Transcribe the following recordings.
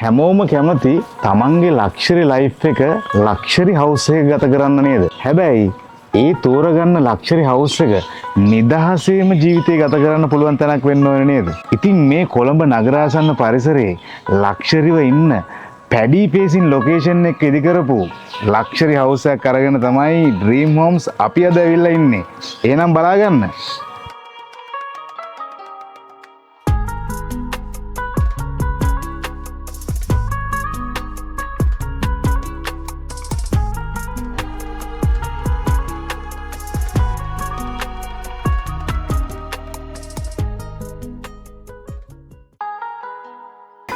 හැමෝම කැමති තමන්ගේ ලක්ෂරි ලයිෆ් එක ලක්ෂරි හවුස් එක ගත කරන්න නේද? හැබැයි ඒ තෝරගන්න ලක්ෂරි හවුස් එක නිදහසේම ජීවිතය ගත කරන්න පුළුවන් තැනක් වෙන්න ඕනේ නේද? ඉතින් මේ කොළඹ නගරාසන්න පරිසරයේ ලක්ෂරිව ඉන්න පැඩි පේසින් ලොකේෂන් එක ඉදි කරපු ලක්ෂරි හවුස් එකක් අරගෙන තමයි ඩ්‍රීම් හෝම්ස් අපි අද ඇවිල්ලා ඉන්නේ. එහෙනම් බලා ගන්න.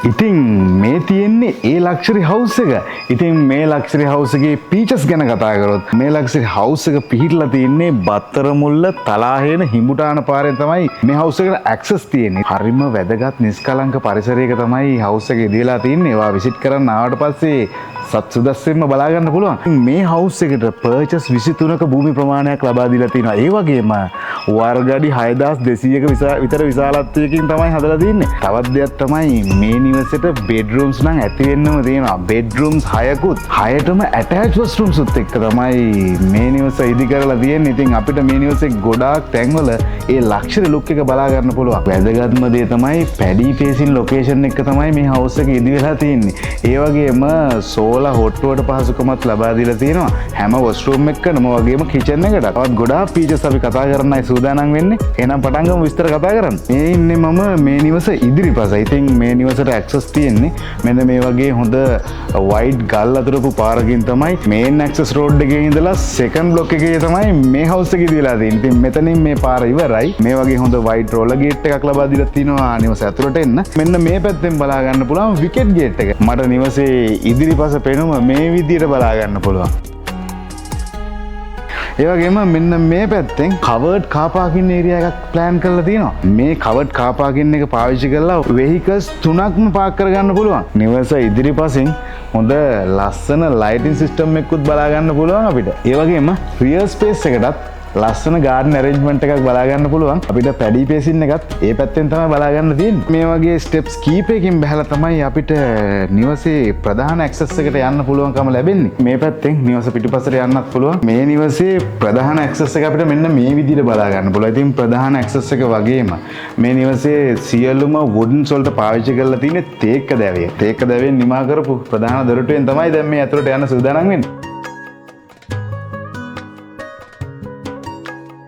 ඉතින් මේ තියෙන්නේ ඒ ලක්ෂරි හවුස් එක. ඉතින් මේ ලක්ෂරි හවුස් එකේ ෆීචර්ස් ගැන කතා කරොත් මේ ලක්ෂරි හවුස් එක පිහිටලා තියෙන්නේ බත්තරමුල්ල තලාහේන හිඹුටාන පාරෙන් තමයි මේ හවුස් එකට ඇක්සස් තියෙන්නේ. හරිම වැදගත් නිස්කලංක පරිසරයක තමයි හවුස් එක ඉදීලා තියෙන්නේ. ඒවා විසිට් කරන්න ආවට පස්සේ සත්සුදස්සෙන්ම බලා ගන්න පුළුවන්. මේ හවුස් එකට පර්චස් 23ක භූමි ප්‍රමාණයක් ලබා දීලා තියෙනවා. ඒ වගේම වර්ගඩි 6200ක විතර විශාලත්වයකින් තමයි හදලා තින්නේ. තවත් දෙයක් තමයි මේ නිවසේට බෙඩ්රූම්ස් නම් ඇති වෙන්නම තියෙනවා. බෙඩ්රූම්ස් 6කුත් 6ටම ඇටච් වොෂ්රූම්ස් උත් එක්ක තමයි මේ නිවස ඉදි කරලා තියෙන්නේ. ඉතින් අපිට මේ නිවසේ ගොඩාක් තැන්වල ඒ ලක්ෂරි ලුක් එක බලා ගන්න පුළුවන්. වැදගත්ම දේ තමයි පැඩි ෆේසින් ලොකේෂන් එක තමයි මේ හවුස් එක ඉදි වෙලා තියෙන්නේ. ඒ වගේම සෝලා හොට් වෝටර් පහසුකමත් ලබා දීලා තියෙනවා. හැම වොෂ්රූම් එකකම වගේම කිචන් එකකට. තවත් ගොඩාක් ෆීචර්ස් අපි කතා කරන්නයි සූදානම් වෙන්නේ. එහෙනම් පටන් ගමු විස්තර කතා කරන්න. මේ ඉන්නේ මම මේ නිවස ඉදිරිපස. ඉතින් මේ නිවසට ඇක්සස් තියෙන්නේ මෙන්න මේ වගේ හොඳ වයිඩ් ගල් අතුරපු පාරකින් තමයි මේන් ඇක්සස් රෝඩ් එකේ ඉඳලා සෙකන්ඩ් බ්ලොක් එකේ තමයි මේ හවුස් එක ඉදිරියලා තියෙන්නේ. ඉතින් මෙතනින් මේ පාර ඉවරයි. මේ වගේ හොඳ වයිඩ් රෝලර් ගේට් එකක් ලබා දීලා තිනවා නිවස ඇතුළට එන්න. මෙන්න මේ පැත්තෙන් බලා ගන්න පුළුවන් විකට් ගේට් එක. මට නිවසේ ඉදිරිපස පෙනුම මේ විදියට බලා ගන්න පුළුවන්. ඒ වගේම මෙන්න මේ පැත්තෙන් කවර්ඩ් කාර් පාකින් ඒරියා එකක් ප්ලෑන් කරලා තියෙනවා. මේ කවර්ඩ් කාර් පාකින් එක පාවිච්චි කරලා වෙහිකල්ස් 3ක්ම පාක් කරගන්න පුළුවන්. නිවස ඉදිරිපසින් හොඳ ලස්සන ලයිටින් සිස්ටම් එකකුත් බලා ගන්න පුළුවන් අපිට. ඒ වගේම රියර් ස්පේස් එකටත් ලස්සන ගාඩන් ඇරේන්ජ්මන්ට් එකක් බලා ගන්න පුළුවන්. අපිට පැඩි පේසින් එකත් ඒ පැත්තෙන් තමයි බලා ගන්න තියෙන්නේ. මේ වගේ ස්ටෙප්ස් කීපයකින් බහලා තමයි අපිට නිවසේ ප්‍රධාන ඇක්සස් එකට යන්න පුළුවන්කම ලැබෙන්නේ. මේ පැත්තෙන් නිවස පිටුපසට යන්නත් පුළුවන්. මේ නිවසේ ප්‍රධාන ඇක්සස් එක අපිට මෙන්න මේ විදිහට බලා ගන්න පුළුවන්. ඉතින් ප්‍රධාන ඇක්සස් එක වගේම මේ නිවසේ සියලුම වුඩන්ස් වලට පාවිච්චි කරලා තියෙන්නේ තේක්ක දැවය. තේක්ක දැවයෙන් නිමා කරපු ප්‍රධාන දොරටුවෙන් තමයි දැන් මේ ඇතුළට යන්න සූදානම් වෙන්නේ.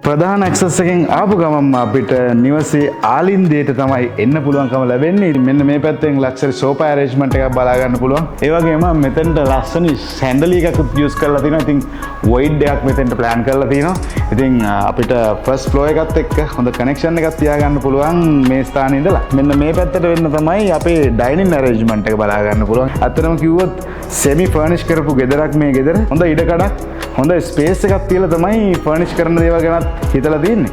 ප්‍රධාන ඇක්සස් එකෙන් ආපු ගමන්ම අපිට නිවසේ ආලින්දයට තමයි එන්න පුළුවන්කම ලැබෙන්නේ. මෙන්න මේ පැත්තෙන් ලක්ෂරි සෝෆා ඇරේන්ජ්මන්ට් එකක් බලා ගන්න පුළුවන්. ඒ වගේම මෙතනට ලස්සන සැන්ඩලි එකකුත් යූස් කරලා තිනවා. ඉතින් වොයිඩ් එකක් මෙතනට ප්ලෑන් කරලා තිනවා. ඉතින් අපිට ෆස්ට් ෆ්ලෝර් එකත් එක්ක හොඳ කනෙක්ෂන් එකක් තියාගන්න පුළුවන් මේ ස්ථානයේ ඉඳලා. මෙන්න මේ පැත්තට වෙන්න තමයි අපේ ඩයිනින් ඇරේන්ජ්මන්ට් එක බලා ගන්න පුළුවන්. අතරම කිව්වොත් සෙමි ෆර්නිෂ් කරපු ගෙදරක් මේ ගෙදර. හොඳ ඉඩකඩක් හොඳ ස්පේස් එකක් තියලා තමයි ෆර්නිෂ් කරන දේවල් ගැනත් හිතලා තියෙන්නේ.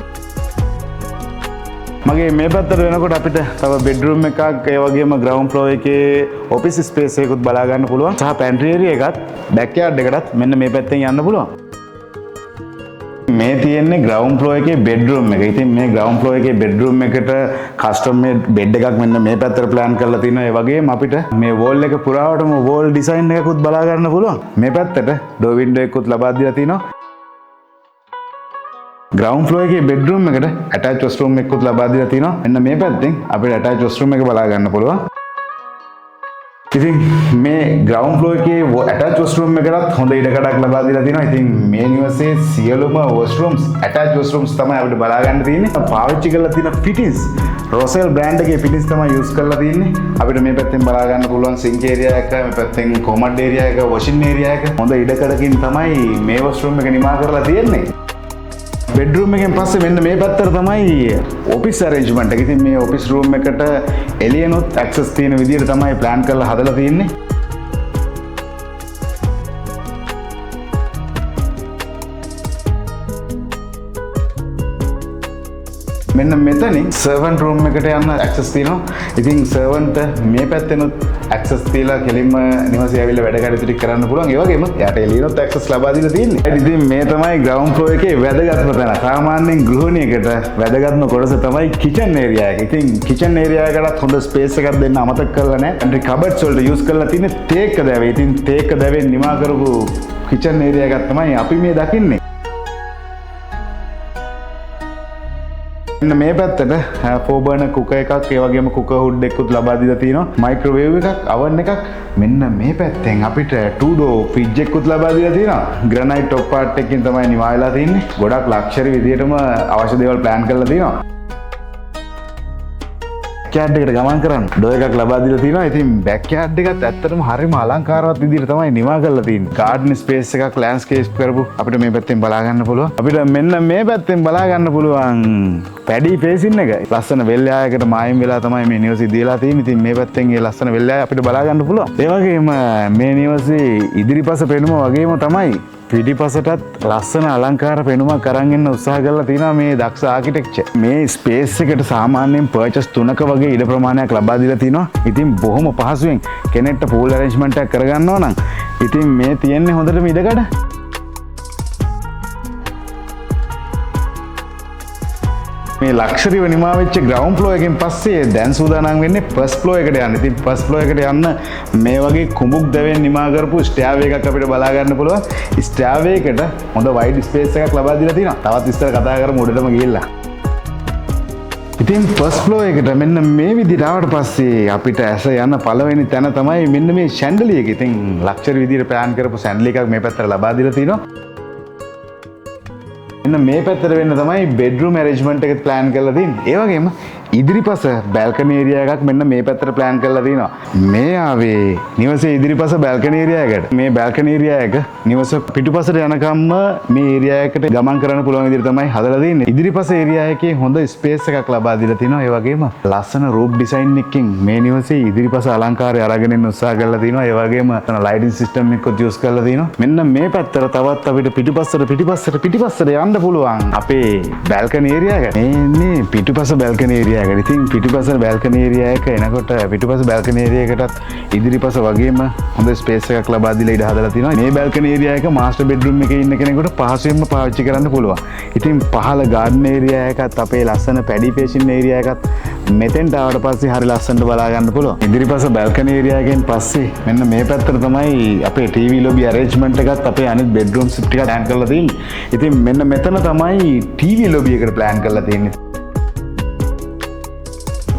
මගේ මේ පැත්තට වෙනකොට අපිට තව බෙඩ්රූම් එකක් ඒ වගේම ග්‍රවුන්ඩ් ෆ්ලෝර් එකේ ඔෆිස් ස්පේස් එකකුත් බලා ගන්න පුළුවන්. සහ පැන්ට්‍රි ඒරියා එකත් බෑක්යාඩ් එකටත් මෙන්න මේ පැත්තෙන් යන්න පුළුවන්. මේ තියෙන්නේ ග්‍රවුන්ඩ් ෆ්ලෝර් එකේ බෙඩ්රූම් එක. ඉතින් මේ ග්‍රවුන්ඩ් ෆ්ලෝර් එකේ බෙඩ්රූම් එකට කස්ටම් මේඩ් බෙඩ් එකක් මෙන්න මේ පැත්තට ප්ලෑන් කරලා තිනවා. ඒ වගේම අපිට මේ වෝල් එක පුරාවටම වෝල් ඩිසයින් එකකුත් බලා ගන්න පුළුවන්. මේ පැත්තට ඩෝ වින්ඩෝ එකකුත් ලබා දීලා තිනවා. ග්‍රවුන්ඩ් ෆ්ලෝර් එකේ බෙඩ්රූම් එකට ඇටච් වොෂ්රූම් එකකුත් ලබා දීලා තිනවා. මෙන්න මේ පැත්තෙන් අපිට ඇටච් වොෂ්රූම් එක බලා ගන්න පුළුවන්. ඉතින් මේ ග්‍රවුන්ඩ් ෆ්ලෝර් එකේ ඇටච් වොෂ්රූම් එකකටත් හොඳ ඉඩකඩක් ලබා දීලා තිනවා. ඉතින් මේ නිවසේ සියලුම වොෂ්රූම්ස් ඇටච් වොෂ්රූම්ස් තමයි අපිට බලා ගන්න තියෙන්නේ. පාවිච්චි කරලා තියෙන ෆිටින්ස් රොසෙල් බ්‍රෑන්ඩ් එකේ ෆිටින්ස් තමයි යූස් කරලා තියෙන්නේ. අපිට මේ පැත්තෙන් බලා ගන්න පුළුවන් සින්ක් ඒරියා එක, මේ පැත්තෙන් කොමඩ් ඒරියා එක, වොෂින් ඒරියා එක හොඳ ඉඩකඩකින් තමයි මේ වොෂ්රූම් එක නිමා කරලා තියෙන්නේ. බෙඩ්රූම් එකෙන් පස්සේ මෙන්න මේ පැත්තට තමයි ඔෆිස් ඇරේන්ජ්මන්ට් එක. ඉතින් මේ ඔෆිස් රූම් එකට එළියනොත් ඇක්සස් තියෙන විදිහට තමයි ප්ලෑන් කරලා හදලා තියෙන්නේ. මෙන්න මෙතනින් සර්වන්ට් රූම් එකට යන්න ඇක්සස් තියෙනවා. ඉතින් සර්වන්ට් මේ පැත්තෙනුත් ඇක්සස් තියලා කෙලින්ම නිවසේ ඇවිල්ලා වැඩ කටයුතු ටික කරන්න පුළුවන්. ඒ වගේම යාට එළියනොත් ඇක්සස් ලබා දීලා තියෙන්නේ. ඉතින් මේ තමයි ග්‍රවුන්ඩ් ෆ්ලෝර් එකේ වැදගත්ම තැන. සාමාන්‍යයෙන් ගෘහණියකට වැදගත්ම කොටස තමයි කිචන් ඒරියා එක. ඉතින් කිචන් ඒරියා එකටත් හොඳ ස්පේස් එකක් දෙන්න අමතක කරලා නැහැ. අන්ටි කබඩ්ස් වලට යූස් කරලා තියෙන්නේ තේක දැවේ. ඉතින් තේක දැවෙන් නිමා කරපු කිචන් ඒරියා එකක් තමයි අපි මේ දකින්නේ. මේ පැත්තට 4 බර්නර් කුකර් එකක් ඒ වගේම කුකර් හුඩ් එකකුත් ලබා දීලා තියෙනවා. මයික්‍රෝවේව් එකක්, oven එකක්. මෙන්න මේ පැත්තෙන් අපිට 2 door ෆ්‍රිජ් එකකුත් ලබා දීලා තියෙනවා. ග්‍රැනයිට් টොප් පාර්ට් එකකින් තමයි නිවා වෙලා තියෙන්නේ. ගොඩක් ලක්ෂරි විදියටම අවශ්‍ය දේවල් ප්ලෑන් කරලා තියෙනවා. බෑක්යාඩ් එකට ගමන් කරන්න ඩෝ එකක් ලබා දීලා තියෙනවා. ඉතින් බෑක්යාඩ් එකත් ඇත්තටම හරිම අලංකාරවත් විදිහට තමයි නිවා කරලා තියෙන්නේ. ගාඩන් ස්පේස් එකක් ලෑන්ඩ්ස්කේප් කරපු අපිට මේ පැත්තෙන් බලා ගන්න පුළුවන්. අපිට මෙන්න මේ පැත්තෙන් බලා ගන්න පුළුවන් පැඩි ෆේසින් එක. ලස්සන වෙල්යායකට මායිම් වෙලා තමයි මේ නිවසේ දීලා තියෙන්නේ. ඉතින් මේ පැත්තෙන් ඒ ලස්සන වෙල්යාය අපිට බලා ගන්න පුළුවන්. ඒ වගේම මේ නිවසේ ඉදිරිපස පෙනුම වගේම තමයි පිටිපසටත් ලස්සන අලංකාර පෙනුමක් අරන් එන්න උත්සාහ කරලා තියෙනවා මේ දක්ෂ ආකිටෙක්චර්. මේ ස්පේස් එකට සාමාන්‍යයෙන් පර්චස් 3ක වගේ ඉඩ ප්‍රමාණයක් ලබා දීලා තිනවා. ඉතින් බොහොම පහසුවෙන් කෙනෙක්ට පූල් ඇරේන්ජ්මන්ට් එකක් කරගන්නවා නම් ඉතින් මේ තියෙන්නේ හොඳටම ඉඩකඩ. මේ ලක්ෂරිව නිමා වෙච්ච ග්‍රවුන්ඩ් ෆ්ලෝර් එකෙන් පස්සේ දැන් සූදානම් වෙන්නේ ෆස්ට් ෆ්ලෝර් එකට යන්න. ඉතින් ෆස්ට් ෆ්ලෝර් එකට යන්න මේ වගේ කුඹුක් දැවෙන් නිමා කරපු ස්ටෑව් එකක් අපිට බලා ගන්න පුළුවන්. ස්ටෑව් එකකට හොඳ වයිඩ් ස්පේස් එකක් ලබා දීලා තියෙනවා. තවත් විස්තර කතා කරමු උඩටම ගිහිල්ලා. ඉතින් ෆස්ට් ෆ්ලෝර් එකට මෙන්න මේ විදිහට ආවට පස්සේ අපිට ඇස යන පළවෙනි තැන තමයි මෙන්න මේ ෂැන්ඩලියර් එක. ඉතින් ලක්ෂරි විදිහට ප්ලෑන් කරපු ෂැන්ඩලියර් එකක් මේ පැත්තට ලබා දීලා තියෙනවා. මෙන්න මේ පැත්තට වෙන්න තමයි බෙඩ්රූම් ඇරේන්ජ්මන්ට් එක ප්ලෑන් කරලා තියෙන්නේ. ඒ වගේම ඉදිරිපස බැල්කනි ඒරියා එකක් මෙන්න මේ පැත්තට ප්ලෑන් කරලා තියෙනවා. මේ ආවේ නිවසේ ඉදිරිපස බැල්කනි ඒරියා එකට. මේ බැල්කනි ඒරියා එක නිවස පිටුපසට යනකම්ම මේ ඒරියා එකට ගමන් කරන්න පුළුවන් විදිහට තමයි හදලා තියෙන්නේ. ඉදිරිපස ඒරියා එකේ හොඳ ස්පේස් එකක් ලබා දීලා තිනවා. ඒ වගේම ලස්සන රූප් ඩිසයින් එකකින් මේ නිවසේ ඉදිරිපස අලංකාරය අරගෙන ඉන්න උත්සාහ කරලා තිනවා. ඒ වගේම ලයිටින් සිස්ටම් එකකුත් යූස් කරලා තිනවා. මෙන්න මේ පැත්තට තවත් අපිට පිටිපස්සට යන්න පුළුවන් අපේ බැල්කනි ඒරියා එක. මේ පිටුපස බැල්කනි ඒරියා එක. ඉතින් පිටුපස බැල්කනි ඒරියා එක එනකොට පිටුපස බැල්කනි ඒරියා එකටත් ඉදිරිපස වගේම හොඳ ස්පේස් එකක් ලබා දීලා ඉඩ හදලා තිනවා. මේ බැල්කනි ඒරියා එක මාස්ටර් බෙඩ්රූම් එකේ ඉන්න කෙනෙකුට පහසුවෙන්ම පාවිච්චි කරන්න පුළුවන්. ඉතින් පහළ ගාඩන් ඒරියා එකත් අපේ ලස්සන පැඩි පේෂන් ඒරියා එකත් මෙතෙන්ට ආවට පස්සේ හරි ලස්සනට බලා ගන්න පුළුවන්. ඉදිරිපස බැල්කනි ඒරියා එකෙන් පස්සේ මෙන්න මේ පැත්තට තමයි අපේ ටීවී ලොබි ඇරේන්ජ්මන්ට් එකත් අපේ අනිත් බෙඩ්රූම්ස් ටික ප්ලෑන් කරලා තියෙන්නේ. ඉතින් මෙන්න මෙතන තමයි ටීවී ලොබි එකට ප්ලෑන් කරලා තියෙන්නේ.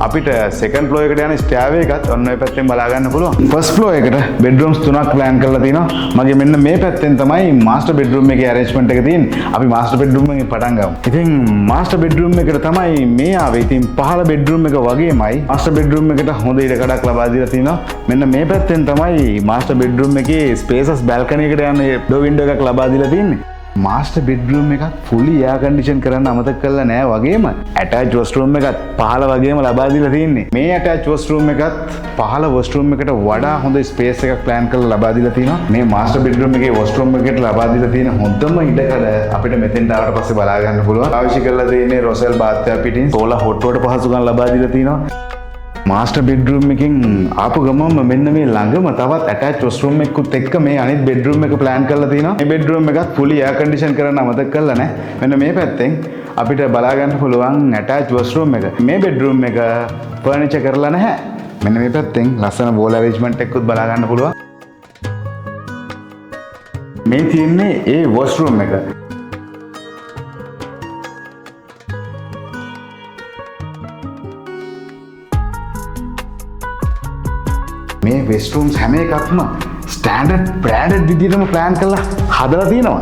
අපිට සෙකන්ඩ් ෆ්ලෝර් එකට යන ස්ටෑව් එකත් ඔන්න ඔය පැත්තෙන් බලා ගන්න පුළුවන්. ෆස්ට් ෆ්ලෝර් එකට බෙඩ්රූම්ස් 3ක් ප්ලෑන් කරලා තිනවා. මගේ මෙන්න මේ පැත්තෙන් තමයි මාස්ටර් බෙඩ්රූම් එකේ ඇරේන්ජ්මන්ට් එක තියෙන්නේ. අපි මාස්ටර් බෙඩ්රූම් එකෙන් පටන් ගමු. ඉතින් මාස්ටර් බෙඩ්රූම් එකට තමයි මේ ආවේ. ඉතින් පහළ බෙඩ්රූම් එක වගේමයි මාස්ටර් බෙඩ්රූම් එකට හොඳ ඉඩකඩක් ලබා දීලා තිනවා. මෙන්න මේ පැත්තෙන් තමයි මාස්ටර් බෙඩ්රූම් එකේ ස්පේසස් බැල්කනි එකට යන ඩෝ වින්ඩෝ එකක් ලබා දීලා තියෙන්නේ. මාස්ටර් බෙඩ්රූම් එකත් ෆුලි එයාර් කන්ඩිෂන් කරන්න අමතක කරලා නෑ. වගේම ඇටච් වොෂ්රූම් එකත් පහළ වගේම ලබා දීලා තියෙන්නේ. මේ ඇටච් වොෂ්රූම් එකත් පහළ වොෂ්රූම් එකට වඩා හොඳ ස්පේස් එකක් ප්ලෑන් කරලා ලබා දීලා තියෙනවා. මේ මාස්ටර් බෙඩ්රූම් එකේ වොෂ්රූම් එකට ලබා දීලා තියෙන හොඳම ඉඩකඩ අපිට මෙතෙන්ට ආවට පස්සේ බලා ගන්න පුළුවන්. අවශ්‍ය කරලා තියෙන්නේ රොසෙල් බාත් එක පිටින් සෝලා හොට් වෝටර් පහසුකම් ලබා දීලා තියෙනවා. මාස්ටර් බෙඩ්රූම් එකෙන් ආපු ගමන්ම මෙන්න මේ ළඟම තවත් ඇටච් වොෂ්රූම් එකකුත් එක්ක මේ අනිත් බෙඩ්රූම් එක ප්ලෑන් කරලා තිනවා. මේ බෙඩ්රූම් එකත් ෆුලි එයාර් කන්ඩිෂන් කරන්න අමතක කරලා නැහැ. මෙන්න මේ පැත්තෙන් අපිට බලා ගන්න පුළුවන් ඇටච් වොෂ්රූම් එක. මේ බෙඩ්රූම් එක ෆර්නිචර් කරලා නැහැ. මෙන්න මේ පැත්තෙන් ලස්සන වෝල් ඇරේන්ජ්මන්ට් එකකුත් බලා ගන්න පුළුවන්. මේ තියෙන්නේ ඒ වොෂ්රූම් එක. මේ වෙස්ටරූම්ස් හැම එකක්ම ස්ටෑන්ඩඩ් බ්‍රෑන්ඩඩ් විදිහටම ප්ලෑන් කරලා හදලා තියෙනවා.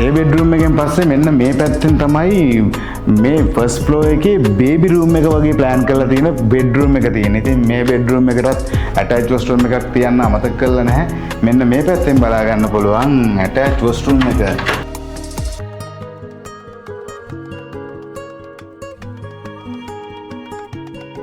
ඒ බෙඩ්රූම් එකෙන් පස්සේ මෙන්න මේ පැත්තෙන් තමයි මේ ෆස්ට් ෆ්ලෝර් එකේ බේබි රූම් එක වගේ ප්ලෑන් කරලා තියෙන බෙඩ්රූම් එක තියෙන්නේ. ඉතින් මේ බෙඩ්රූම් එකටත් ඇටච් වොෂ්රූම් එකක් තියන්න අමතක කරලා නැහැ. මෙන්න මේ පැත්තෙන් බලා ගන්න පුළුවන් ඇටච් වොෂ්රූම් එක.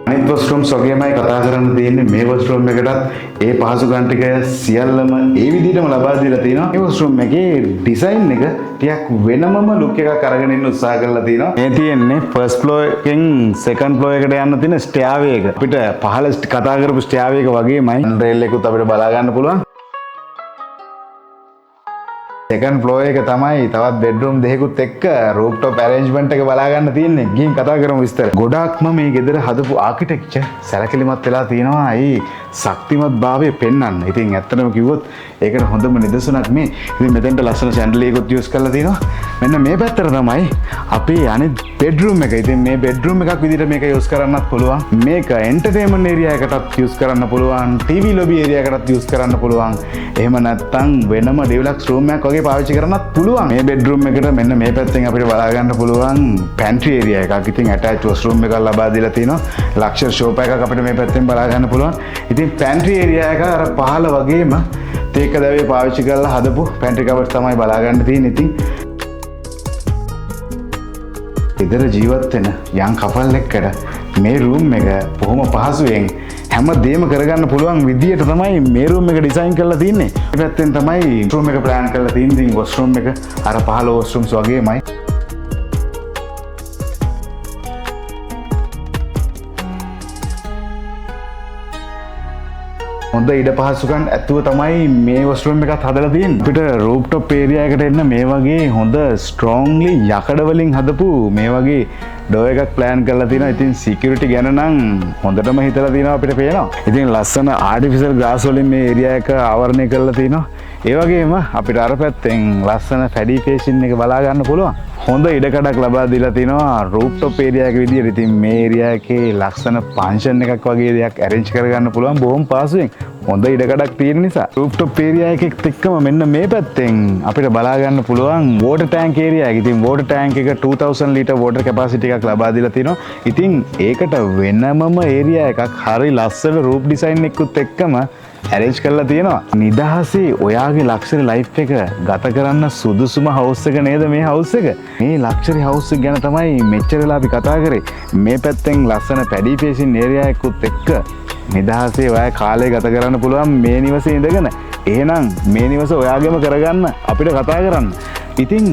අනිත් වොෂ්රූම් වොෂ්රූම්ස් වගේමයි කතා කරන්න තියෙන්නේ මේ වොෂ්රූම් එකටත් ඒ පහසුකම් ටික සියල්ලම ඒ විදිහටම ලබා දීලා තියෙනවා. මේ වොෂ්රූම් එකේ ඩිසයින් එක ටිකක් වෙනමම ලුක් එකක් අරගෙන ඉන්න උත්සාහ කරලා තියෙනවා. මේ තියෙන්නේ ෆස්ට් ෆ්ලෝර් එකෙන් සෙකන්ඩ් ෆ්ලෝර් එකට යන්න තියෙන ස්ටෙයාවේ එක. අපිට පහළ කතා කරපු ස්ටෙයාවේ එක වගේමයි රේල් එකකුත් අපිට බලා ගන්න පුළුවන්. සෙකන්ඩ් ෆ්ලෝර් එක තමයි තවත් බෙඩ්රූම් දෙකකුත් එක්ක රූෆ්ටොප් ඇරේන්ජ්මන්ට් එක බලා ගන්න තියෙන්නේ. ගිහින් කතා කරමු විස්තර. ගොඩාක්ම මේ ගෙදර හදපු ආකිටෙක්චර් සැලකිලිමත් වෙලා තියෙනවා. ඒ ශක්තිමත් භාවය පෙන්වන්න. ඉතින් ඇත්තටම කිව්වොත් ඒකට හොඳම නිදසුනක් මේ. ඉතින් මෙතෙන්ට ලස්සන ෂැන්ඩලියරකුත් යූස් කරලා තියෙනවා. මෙන්න මේ පැත්තට තමයි අපේ අනිත් බෙඩ්රූම් එක. ඉතින් මේ බෙඩ්රූම් එකක් විදිහට මේක යූස් කරන්නත් පුළුවන්. මේක එන්ටර්ටේන්මන්ට් ඒරියා එකටත් යූස් කරන්න පුළුවන්. ටීවී ලොබි ඒරියා එකටත් යූස් කරන්න පුළුවන්. එහෙම නැත්නම් වෙනම ඩිලක්ස් රූම් එකක් වගේ පාවිච්චි කරන්නත් පුළුවන්. මේ බෙඩ්රූම් එකට මෙන්න මේ පැත්තෙන් අපිට බලා ගන්න පුළුවන් පැන්ට්‍රි ඒරියා එකක්. ඉතින් ඇටච් වොෂ්රූම් එකක් ලබා දීලා තිනවා. ලක්ෂර් ෂෝපා එකක් අපිට මේ පැත්තෙන් බලා ගන්න පුළුවන්. ඉතින් පැන්ට්‍රි ඒරියා එක අර පහළ වගේම තේක දැවේ පාවිච්චි කරලා හදපු පැන්ට්‍රි කවර්ස් තමයි බලා ගන්න තියෙන්නේ. ඉතින් ගෙදර ජීවත් වෙන යම් කපල් එක්කට මේ රූම් එක බොහොම පහසුවෙන් හැම දෙයක්ම කරගන්න පුළුවන් විදියට තමයි මේ රූම් එක ඩිසයින් කරලා තින්නේ. මේ පැත්තෙන් තමයි රූම් එක ප්ලෑන් කරලා තින්නේ. ඉතින් වොෂ්රූම් එක අර පහළ වොෂ්රූම්ස් වගේමයි. හොඳ ඉඩ පහසුකම් ඇතුව තමයි මේ වොෂ්රූම් එකත් හදලා තියෙන්නේ. අපිට රූෆ්ටොප් ඒරියා එකට එන්න මේ වගේ හොඳ ස්ට්‍රෝන්ලි යකඩ වලින් හදපු මේ වගේ ඩෝ එකක් ප්ලෑන් කරලා තියෙනවා. ඉතින් සිකියුරිටි ගැන නම් හොඳටම හිතලා තියෙනවා අපිට පේනවා. ඉතින් ලස්සන ආටිෆිෂල් ග්‍රාස් වලින් මේ ඒරියා එක ආවරණය කරලා තියෙනවා. ඒ වගේම අපිට අර පැත්තෙන් ලස්සන ෆැඩි ෆේසින් එක බලා ගන්න පුළුවන්. හොඳ ඉඩකඩක් ලබා දීලා තිනවා රූෆ්ටොප් ඒරියා එක විදියට. ඉතින් මේ ඒරියා එකේ ලස්සන ෆන්ක්ෂන් එකක් වගේ දෙයක් ඇරේන්ජ් කරගන්න පුළුවන් බොහොම පහසුවෙන්. හොඳ ඉඩකඩක් තියෙන නිසා රූෆ්ටොප් ඒරියා එකෙත් එක්කම මෙන්න මේ පැත්තෙන් අපිට බලා ගන්න පුළුවන් වෝටර් ටැංක් ඒරියා එක. ඉතින් වෝටර් ටැංක් එක 2000 ලීටර් වෝටර් කැපැසිටි එකක් ලබා දීලා තිනවා. ඉතින් ඒකට වෙනමම ඒරියා එකක් හරි ලස්සන රූෆ් ඩිසයින් එකකුත් එක්කම ඇරේන්ජ් කරලා තියෙනවා. නිදහසේ ඔයාගේ ලක්ෂරි ලයිෆ් එක ගත කරන්න සුදුසුම හවුස් එක නේද මේ හවුස් එක. මේ ලක්ෂරි හවුස් එක ගැන තමයි මෙච්චර වෙලා අපි කතා කරේ. මේ පැත්තෙන් ලස්සන පැඩි ෆේසින් ඒරියා එකකුත් එක්ක නිදහසේ ඔයා කාලය ගත කරන්න පුළුවන් මේ නිවසේ ඉඳගෙන. එහෙනම් මේ නිවස ඔයාගෙම කරගන්න අපිට කතා කරන්න. ඉතින්